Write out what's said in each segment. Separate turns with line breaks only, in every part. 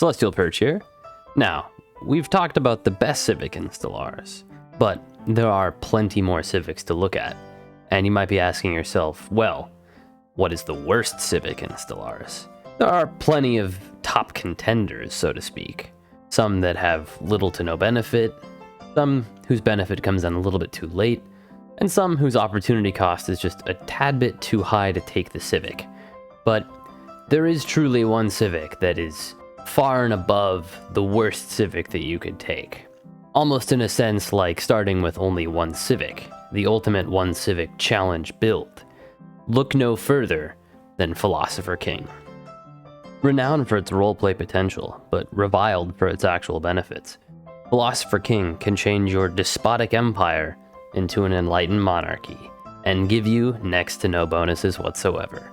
Celestial Perch here. Now, we've talked about the best civic in Stellaris, but there are plenty more civics to look at. And you might be asking yourself, well, what is the worst civic in Stellaris? There are plenty of top contenders, so to speak. Some that have little to no benefit, some whose benefit comes in a little bit too late, and some whose opportunity cost is just a tad bit too high to take the civic. But there is truly one civic that is far and above the worst civic that you could take. Almost in a sense like starting with only one civic, the ultimate one civic challenge build. Look no further than Philosopher King. Renowned for its roleplay potential, but reviled for its actual benefits, Philosopher King can change your despotic empire into an enlightened monarchy, and give you next to no bonuses whatsoever.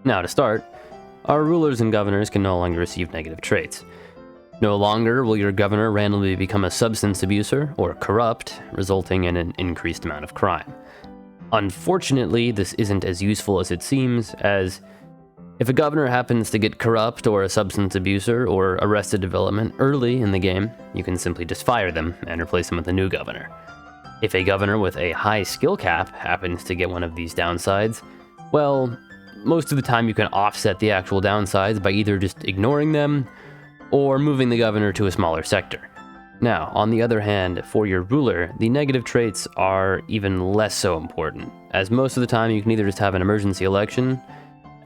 Now to start, our rulers and governors can no longer receive negative traits. No longer will your governor randomly become a substance abuser or corrupt, resulting in an increased amount of crime. Unfortunately, this isn't as useful as it seems, as if a governor happens to get corrupt or a substance abuser or arrested development early in the game, you can simply just fire them and replace them with a new governor. If a governor with a high skill cap happens to get one of these downsides, well, most of the time you can offset the actual downsides by either just ignoring them or moving the governor to a smaller sector. Now, on the other hand, for your ruler, the negative traits are even less so important, as most of the time you can either just have an emergency election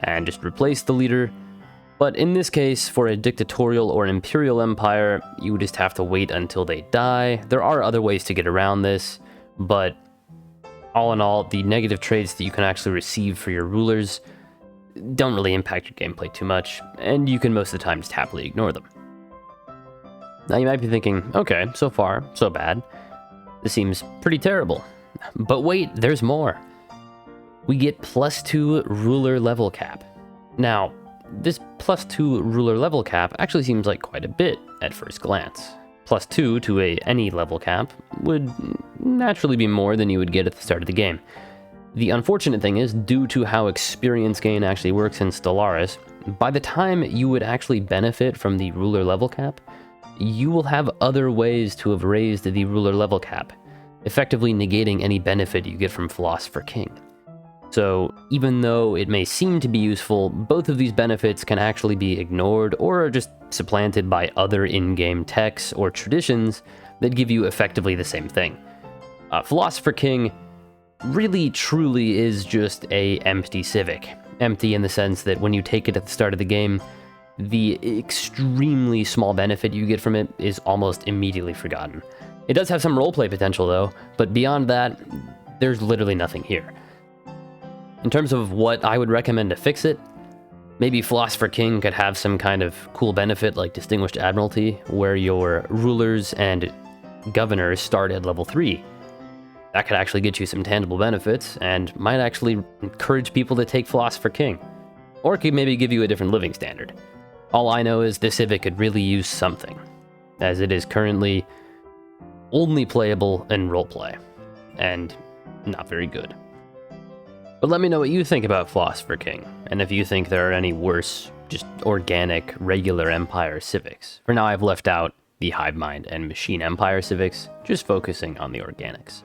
and just replace the leader, but in this case, for a dictatorial or imperial empire, you would just have to wait until they die. There are other ways to get around this, but all in all, the negative traits that you can actually receive for your rulers don't really impact your gameplay too much, and you can most of the time just happily ignore them. Now you might be thinking, okay, so far, so bad. This seems pretty terrible. But wait, there's more. We get +2 ruler level cap. Now, this +2 ruler level cap actually seems like quite a bit at first glance. +2 to any level cap would naturally be more than you would get at the start of the game. The unfortunate thing is, due to how experience gain actually works in Stellaris, by the time you would actually benefit from the ruler level cap, you will have other ways to have raised the ruler level cap, effectively negating any benefit you get from Philosopher King. So, even though it may seem to be useful, both of these benefits can actually be ignored or are just supplanted by other in-game techs or traditions that give you effectively the same thing. Philosopher King really truly is just a empty civic. Empty in the sense that when you take it at the start of the game, the extremely small benefit you get from it is almost immediately forgotten. It does have some roleplay potential though, but beyond that, there's literally nothing here. In terms of what I would recommend to fix it, maybe Philosopher King could have some kind of cool benefit like Distinguished Admiralty, where your rulers and governors start at level 3. That could actually get you some tangible benefits, and might actually encourage people to take Philosopher King. Or it could maybe give you a different living standard. All I know is this civic could really use something, as it is currently only playable in roleplay, and not very good. But let me know what you think about Philosopher King, and if you think there are any worse, just organic, regular Empire civics. For now, I've left out the Hive Mind and Machine Empire civics, just focusing on the organics.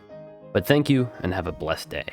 But thank you, and have a blessed day.